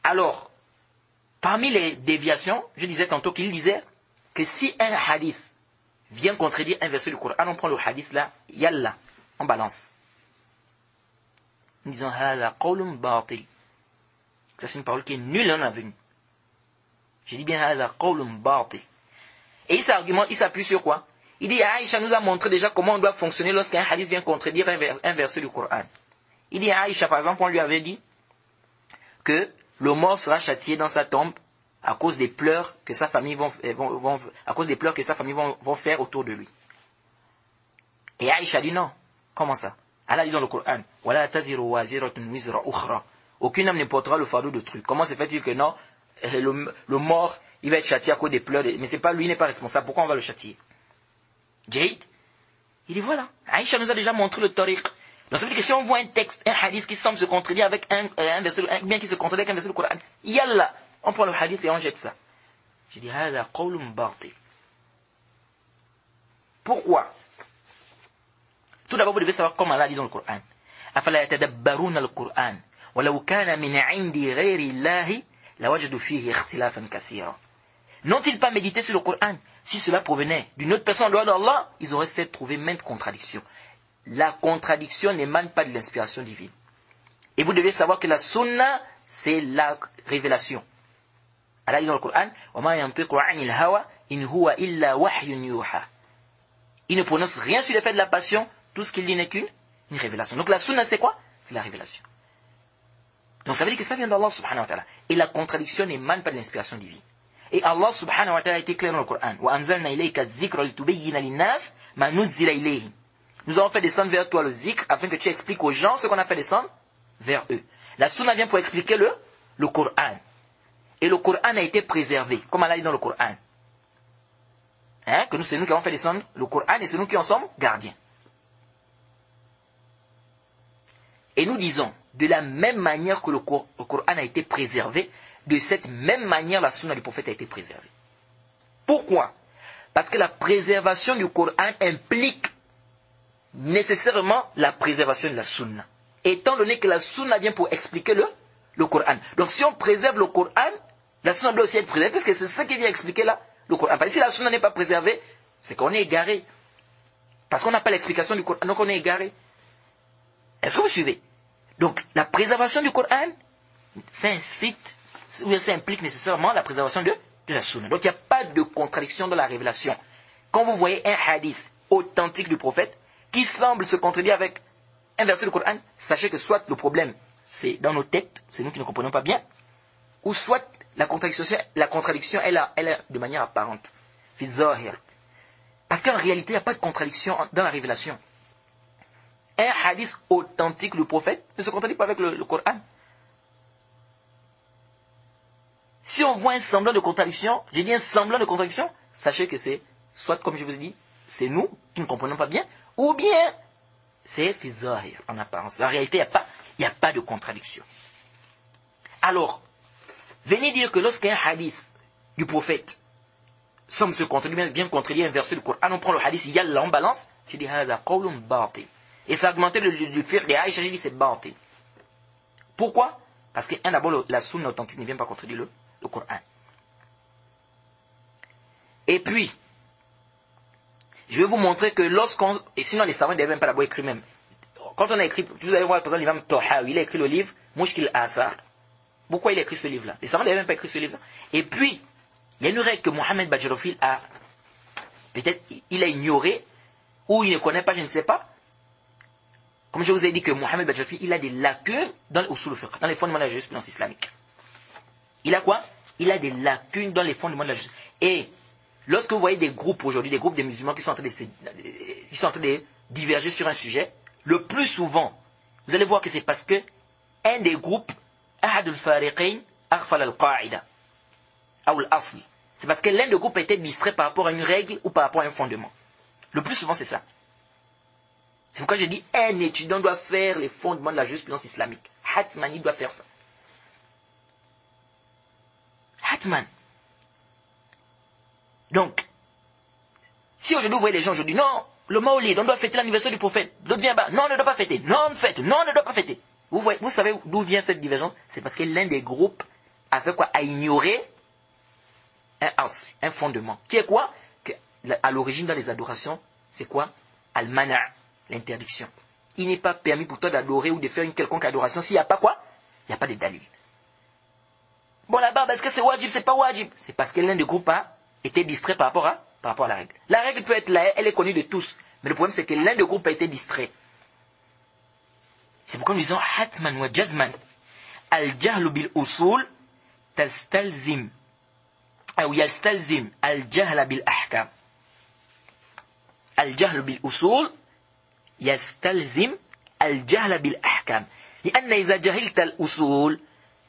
Alors, parmi les déviations, je disais tantôt qu'il disait que si un hadith vient contredire un verset du Coran, on prend le hadith là, yalla, on balance. Nous disons, hada qawlun batil. Ça c'est une parole qui est nulle en avenue. Je dis bien, hada qawlun batil. Et il s'appuie sur quoi? Il dit, Aïcha nous a montré déjà comment on doit fonctionner lorsqu'un hadith vient contredire un verset du Coran. Il dit à Aïcha, par exemple, on lui avait dit que le mort sera châtié dans sa tombe à cause des pleurs que sa famille vont faire autour de lui. Et Aïcha dit non. Comment ça? Allah dit dans le Coran, Wala taziru waziratun wizra ukhra. Aucune âme ne portera le fardeau de truc. Comment se fait-il que non, le mort, il va être châtié à cause des pleurs, mais c'est pas lui, il n'est pas responsable. Pourquoi on va le châtier? Jade, il dit voilà, Aïcha nous a déjà montré le tariq. Donc ça veut dire que si on voit un texte, un hadith qui semble se contredire avec un verset, bien qui se contredit avec un verset du Coran, yalla, on prend le hadith et on jette ça. Je dis, hada qawlun batil. Pourquoi? Tout d'abord, vous devez savoir comment Allah dit dans le Coran. Afala yatadabbaruna al-Qur'an, walau kana min 'indi ghayri Allahi, lawajadu fihi ikhtilafan kathira. N'ont-ils pas médité sur le Coran? Si cela provenait d'une autre personne en dehors d'Allah, ils auraient certes trouvé maintes contradictions. La contradiction n'émane pas de l'inspiration divine. Et vous devez savoir que la sunna, c'est la révélation. Allah dit dans le Coran, وَمَا يَنْطِقُ عَنِ الْهَوَى إِنْ هُوَ إِلَّا وَحْيٌ يُوحَى. Il ne prononce rien sur l'effet de la passion, tout ce qu'il dit n'est qu'une révélation. Donc la sunna, c'est quoi? C'est la révélation. Donc ça veut dire que ça vient d'Allah subhanahu wa ta'ala. Et la contradiction n'émane pas de l'inspiration divine. Et Allah subhanahu wa ta'ala a été clair dans le Coran. وَأَنزَلْنَا إِلَيْكَ الذِّكْرَ لِتُبَيِّنَ لِلنَّاسِ مَا نُزِّلَ إِلَيْهِمْ. Nous avons fait descendre vers toi le zikr afin que tu expliques aux gens ce qu'on a fait descendre vers eux. La sunna vient pour expliquer le Coran. Et le Coran a été préservé, comme Allah dit dans le Coran. Que c'est nous qui avons fait descendre le Coran et c'est nous qui en sommes gardiens. Et nous disons, de la même manière que le Coran a été préservé, de cette même manière la sunna du prophète a été préservée. Pourquoi? Parce que la préservation du Coran implique nécessairement la préservation de la sunna. Étant donné que la sunna vient pour expliquer le Coran. Donc si on préserve le Coran, la sunna doit aussi être préservée, puisque c'est ça qui vient expliquer le Coran. Parce que si la sunna n'est pas préservée, c'est qu'on est égaré. Parce qu'on n'a pas l'explication du Coran, donc on est égaré. Est-ce que vous suivez? Donc la préservation du Coran, ça implique nécessairement la préservation de la sunna. Donc il n'y a pas de contradiction dans la révélation. Quand vous voyez un hadith authentique du prophète, qui semble se contredire avec un verset du Coran, sachez que soit le problème, c'est dans nos têtes, c'est nous qui ne comprenons pas bien, ou soit la contradiction elle est de manière apparente. Parce qu'en réalité, il n'y a pas de contradiction dans la révélation. Un hadith authentique du prophète ne se contredit pas avec le Coran. Si on voit un semblant de contradiction, j'ai dit un semblant de contradiction, sachez que c'est, soit comme je vous ai dit, c'est nous qui ne comprenons pas bien, ou bien c'est fi zahir en apparence. En réalité, il n'y a pas de contradiction. Alors, venez dire que lorsqu'un hadith du prophète semble se contredire, vient contredire un verset du Coran, on prend le hadith, il y a là, on balance, je dis hada qawlun batil. Et c'est argumenté du fait de Aïcha, j'ai dit c'est batil. Pourquoi? Parce que d'abord la sunna authentique ne vient pas contredire le Coran. Et puis, je vais vous montrer que et sinon les savants ne devaient même pas d'abord écrire même. Quand on a écrit, vous allez voir par exemple l'imam Tahawi, il a écrit le livre Mushkil Athar. Pourquoi il a écrit ce livre-là? Les savants ne devaient même pas écrire ce livre-là. Et puis, il y a une règle que Mohamed Bajrofil peut-être il a ignoré, ou il ne connaît pas, je ne sais pas. Comme je vous ai dit que Mohamed Bajrofil, il a des lacunes dans l'usul fiqh, dans les fondements de la jurisprudence islamique. Il a quoi? Il a des lacunes dans les fondements de la jurisprudence. Et lorsque vous voyez des groupes aujourd'hui, des groupes de musulmans qui sont en train de diverger sur un sujet, le plus souvent, vous allez voir que c'est parce que un des groupes, ahad al-fariqayn aghfal al-qa'ida, ou al-asl. C'est parce que l'un des groupes a été distrait par rapport à une règle ou par rapport à un fondement. Le plus souvent, c'est ça. C'est pourquoi je dis, un étudiant doit faire les fondements de la jurisprudence islamique. Hatman, il doit faire ça. Hatman. Donc, si aujourd'hui vous voyez les gens aujourd'hui, non, le Maolid, on doit fêter l'anniversaire du prophète. L'autre vient bas, non, on ne doit pas fêter. Non, on fête, non, on ne doit pas fêter. Vous savez d'où vient cette divergence? C'est parce que l'un des groupes a fait quoi? A ignoré un fondement. Qui est quoi? Que, à l'origine dans les adorations, c'est quoi? Al-mana', l'interdiction. Il n'est pas permis pour toi d'adorer ou de faire une quelconque adoration s'il n'y a pas quoi? Il n'y a pas de dalil. Bon, là-bas, est-ce que c'est wajib? C'est pas wajib. C'est parce que l'un des groupes a été distrait par rapport à la règle. La règle peut être là, elle est connue de tous. Mais le problème, c'est que l'un des groupes a été distrait. C'est pourquoi nous disons hatman wa jazman. Al-jahlu bil usul tastalzim. Ou yastalzim al-jahla bil ahkam. Al-jahlu bil usul يستلزم الجهل بالأحكام لأن إذا جهلت الأصول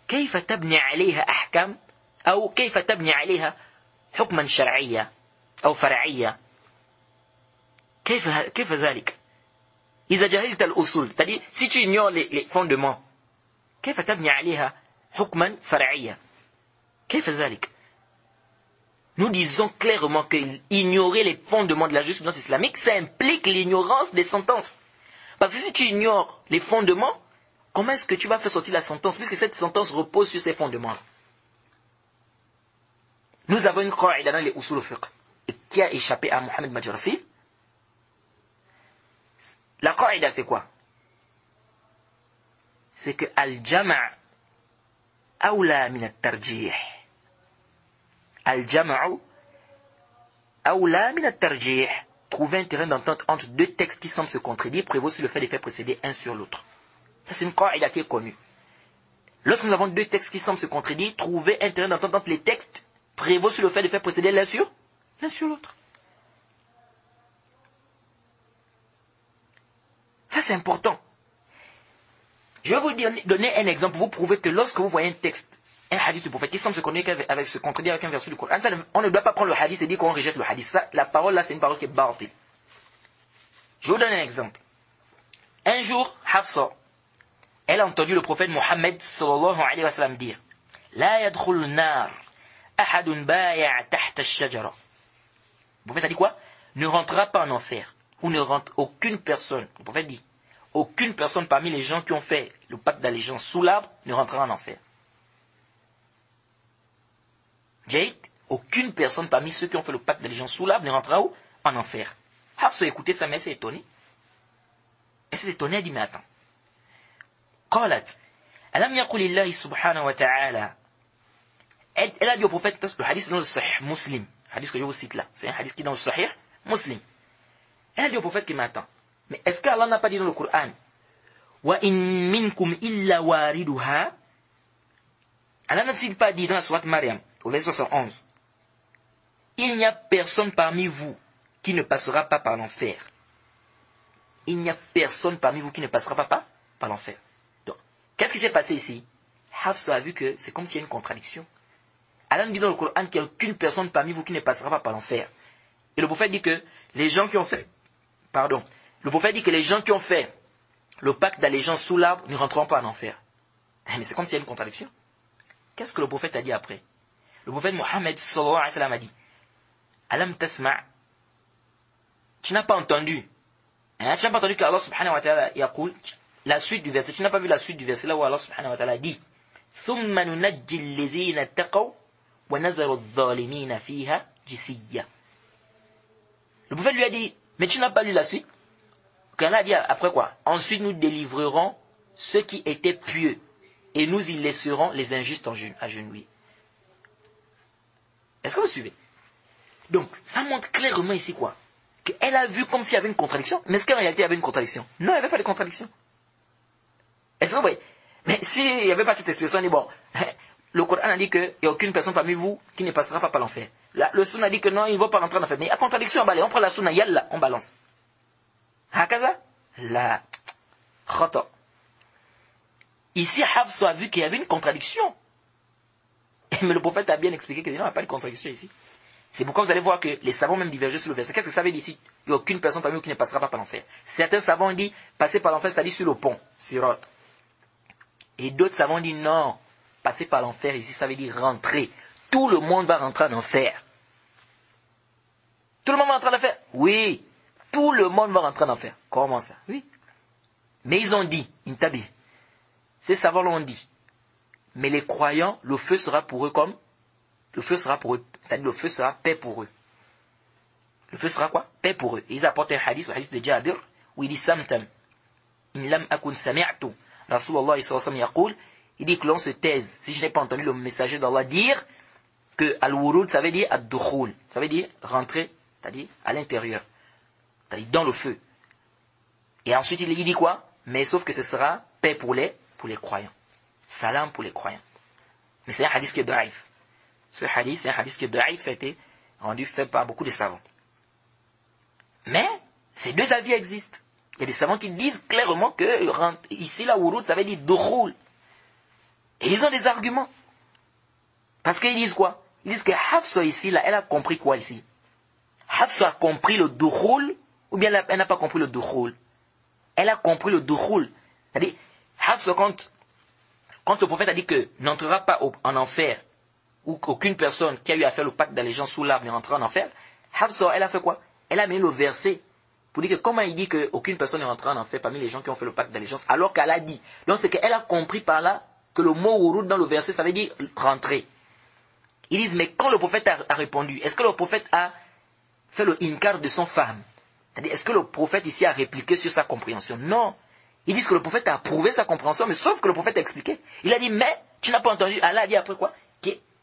كيف تبني عليها أحكام أو كيف تبني عليها حكما شرعيا أو فرعيا كيف ذلك إذا جهلت الأصول c'est-à-dire si tu ignores les fondements كيف تبني عليها حكما فرعيا كيف ذلك Nous disons clairement qu'ignorer les fondements de la jurisprudence islamique, ça implique l'ignorance des sentences. Parce que si tu ignores les fondements, comment est-ce que tu vas faire sortir la sentence, puisque cette sentence repose sur ces fondements? Nous avons une qaïda dans les usul al-fiqh, qui a échappé à Mohamed Majrafi. La qaïda, c'est quoi? C'est que al-jama' awla min al-tarjih. Al-jama'u awla min al-tarjih. Trouver un terrain d'entente entre deux textes qui semblent se contredire prévaut sur le fait de faire précéder un sur l'autre. Ça, c'est une qaïda qui est connue. Lorsque nous avons deux textes qui semblent se contredire, trouver un terrain d'entente entre les textes prévaut sur le fait de faire précéder l'un sur l'autre. Ça, c'est important. Je vais vous donner un exemple pour vous prouver que lorsque vous voyez un texte, un hadith du prophète qui semble se contredire avec un verset du Coran, on ne doit pas prendre le hadith et dire qu'on rejette le hadith. Ça, la parole là, c'est une parole qui est batil. Je vous donne un exemple. Un jour, Hafsa, elle a entendu le prophète Mohammed sallallahu alayhi wa sallam dire La yadkhul nar ahadun baya' tahta ash-shajara. Le prophète a dit quoi? Ne rentrera pas en enfer. Ou ne rentre aucune personne. Le prophète dit aucune personne parmi les gens qui ont fait le pacte d'allégeance sous l'arbre ne rentrera en enfer. Jade, aucune personne parmi ceux qui ont fait le pacte d'allégeance sous l'arbre ne rentrera où? En enfer. Hafsa a écouté ça, mais elle s'est étonnée. Elle s'est étonnée, elle dit, mais attends. قالت ألم يقل الله سبحانه وتعالى. Elle a dit au prophète, parce que le hadith est dans le Sahih Muslim. Le hadith que je vous cite là, c'est un hadith qui est dans le Sahih Muslim. Elle a dit au prophète qui m'attend. Mais est-ce qu'Allah n'a pas dit dans le Coran Wa in minkum illa wariduha. Allah n'a-t-il pas dit dans la sourate Maryam, au verset 71, il n'y a personne parmi vous qui ne passera pas par l'enfer. Il n'y a personne parmi vous qui ne passera pas par l'enfer. Donc, qu'est-ce qui s'est passé ici? Hafsa a vu que c'est comme s'il y a une contradiction. Allah nous dit dans le Coran qu'il n'y a aucune personne parmi vous qui ne passera pas par l'enfer. Et le prophète dit que les gens qui ont fait, le prophète dit que les gens qui ont fait le pacte d'allégeance sous l'arbre ne rentreront pas en enfer. Mais c'est comme s'il y a une contradiction. Qu'est-ce que le prophète a dit après? Le prophète Mohammed sallallahu alayhi wa sallam a dit Alam tasma'. Tu n'as pas entendu. Tu n'as pas entendu qu'Allah subhanahu wa ta'ala yaqul, la suite du verset. Tu n'as pas vu la suite du verset là où Allah subhanahu wa ta'ala dit Thumma nunajji alladhina taqaw wa nazaru adh-dhalimina fiha jithiya. Le prophète lui a dit, mais tu n'as pas lu la suite? Qu'Allah a dit après quoi? Ensuite nous délivrerons ceux qui étaient pieux et nous y laisserons les injustes agenouillés. Est-ce que vous suivez? Donc, ça montre clairement ici quoi? Qu'elle a vu comme s'il y avait une contradiction, mais est-ce qu'en réalité il y avait une contradiction? Non, il n'y avait pas de contradiction. Est-ce que vous voyez? Mais s'il n'y avait pas cette expression, on dit bon, le Coran a dit qu'il n'y a aucune personne parmi vous qui ne passera pas par l'enfer. Le sunna a dit que non, il ne va pas rentrer en enfer. Mais il y a contradiction, on prend la sunna, yalla, on balance. Hakaza? La khata. Ici, Hafsa a vu qu'il y avait une contradiction. Mais le prophète a bien expliqué qu'il n'y a pas de contradiction ici. C'est pourquoi vous allez voir que les savants même divergent sur le verset. Qu'est-ce que ça veut dire ici? Il n'y a aucune personne parmi vous qui ne passera pas par l'enfer. Certains savants ont dit passer par l'enfer, c'est-à-dire sur le pont, sirat. Et d'autres savants ont dit non, passer par l'enfer ici, ça veut dire rentrer. Tout le monde va rentrer en enfer. Tout le monde va rentrer en enfer? Oui. Tout le monde va rentrer en enfer. Comment ça? Oui. Mais ils ont dit, intabi. Ces savants l'ont dit mais les croyants, le feu sera pour eux comme... Le feu sera pour eux, c'est-à-dire le feu sera paix pour eux. Le feu sera quoi? Paix pour eux. Et ils apportent un hadith, le hadith de Jabir, où il dit Samtam. In lam akun sami'tu. Rasulullah yaqul, il dit que l'on se taise. Si je n'ai pas entendu le messager d'Allah dire que al-wurud, ça veut dire ad-dukhul. Ça veut dire rentrer, c'est-à-dire à l'intérieur. C'est-à-dire dans le feu. Et ensuite il dit quoi? Mais sauf que ce sera paix pour les croyants. Salam pour les croyants. Mais c'est un hadith qui est daïf. Ce hadith, c'est un hadith qui est daïf, ça a été rendu fait par beaucoup de savants. Mais, ces deux avis existent. Il y a des savants qui disent clairement que ici, la wurud, ça veut dire dukhul. Et ils ont des arguments. Parce qu'ils disent quoi? Ils disent que Hafsa ici, là, elle a compris quoi ici? Hafsa a compris le dukhul, ou bien elle n'a pas compris le dukhul? Elle a compris le dukhul. C'est-à-dire, Hafsa, quand le prophète a dit que n'entrera pas en enfer, ou qu'aucune personne qui a eu à faire le pacte d'allégeance sous l'arbre ne rentrera en enfer, Hafsa, elle a fait quoi? Elle a mis le verset pour dire que comment il dit qu'aucune personne ne rentrera en enfer parmi les gens qui ont fait le pacte d'allégeance, alors qu'elle a dit. Donc c'est qu'elle a compris par là que le mot wurud dans le verset, ça veut dire rentrer. Ils disent, mais quand le prophète a répondu, est-ce que le prophète a fait le inkar de son femme? C'est-à-dire, est-ce que le prophète ici a répliqué sur sa compréhension? Non. Ils disent que le prophète a approuvé sa compréhension, mais sauf que le prophète a expliqué. Il a dit, mais tu n'as pas entendu. Allah a dit après quoi?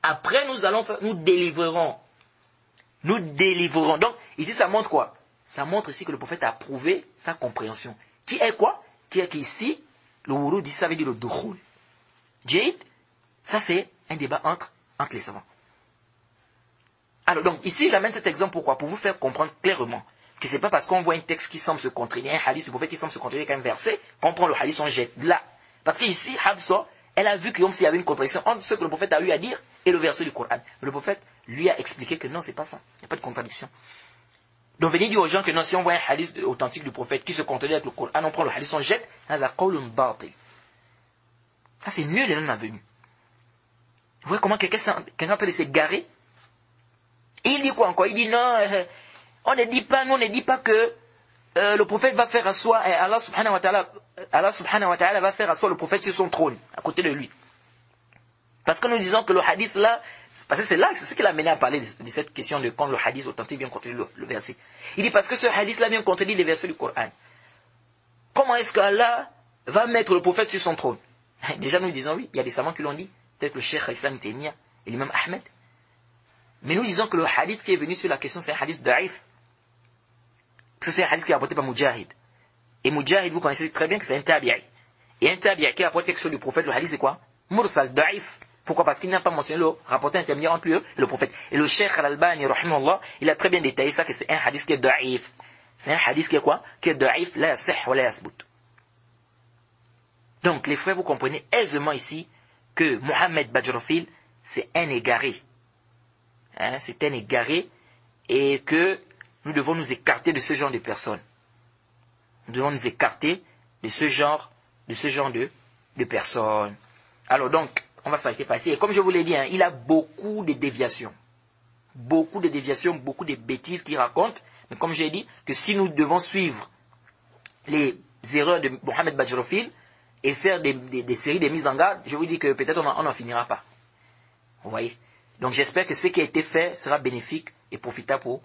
Après nous délivrerons. Nous délivrerons. Donc, ici, ça montre quoi? Ça montre ici que le prophète a approuvé sa compréhension. Qui est quoi? Qui est qu'ici, le wurud dit, ça veut dire le dukhul. Jade, ça c'est un débat entre les savants. Alors, donc, ici, j'amène cet exemple pourquoi? Pour vous faire comprendre clairement que c'est pas parce qu'on voit un texte qui semble se contredire, un hadith du prophète qui semble se contredire avec un verset, qu'on prend le hadith, on jette là. Parce qu'ici, Hafsa, elle a vu comme s'il y avait une contradiction entre ce que le prophète a eu à dire et le verset du Coran. Mais le prophète lui a expliqué que non, c'est pas ça. Il n'y a pas de contradiction. Donc venez dire aux gens que non, si on voit un hadith authentique du prophète qui se contredit avec le Coran, on prend le hadith, on jette, ça c'est mieux de non-avenu. Vous voyez comment quelqu'un est en train de se garer? Et il dit quoi encore? Il dit non, on ne dit pas que le prophète va faire asseoir, Allah subhanahu wa ta'ala va faire asseoir le prophète sur son trône, à côté de lui. Parce que nous disons que le hadith là, parce que c'est ce qui l'a mené à parler de cette question de quand le hadith authentique vient contredire le verset. Il dit parce que ce hadith là vient contredire les versets du Coran. Comment est-ce qu'Allah va mettre le prophète sur son trône? Déjà nous disons oui, il y a des savants qui l'ont dit, peut-être le Cheikh Islam Taymiyyah et l'imam Ahmed. Mais nous disons que le hadith qui est venu sur la question c'est un hadith daïf. Parce que c'est un hadith qui est apporté par Mujahid. Et Mujahid, vous connaissez très bien que c'est un tabi'i. Et un tabi'i qui apporte quelque chose du prophète, le hadith c'est quoi? Mursal, daïf. Pourquoi? Parce qu'il n'a pas mentionné le rapporteur intermédiaire entre eux et le prophète. Et le Cheikh Al-Albani, rahimahullah, il a très bien détaillé ça, que c'est un hadith qui est daïf. C'est un hadith qui est quoi? Qui est daïf, la yasih wa la yasbut. Donc, les frères, vous comprenez aisément ici que Mohamed Bajrofil, c'est un égaré. C'est un égaré et que nous devons nous écarter de ce genre de personnes. Nous devons nous écarter de ce genre de personnes. Alors donc, on va s'arrêter par ici. Et comme je vous l'ai dit, il a beaucoup de déviations. Beaucoup de déviations, beaucoup de bêtises qu'il raconte. Mais comme j'ai dit, que si nous devons suivre les erreurs de Mohamed Bajrofil et faire des séries de mises en garde, je vous dis que peut-être on n'en finira pas. Vous voyez? Donc j'espère que ce qui a été fait sera bénéfique et profitable pour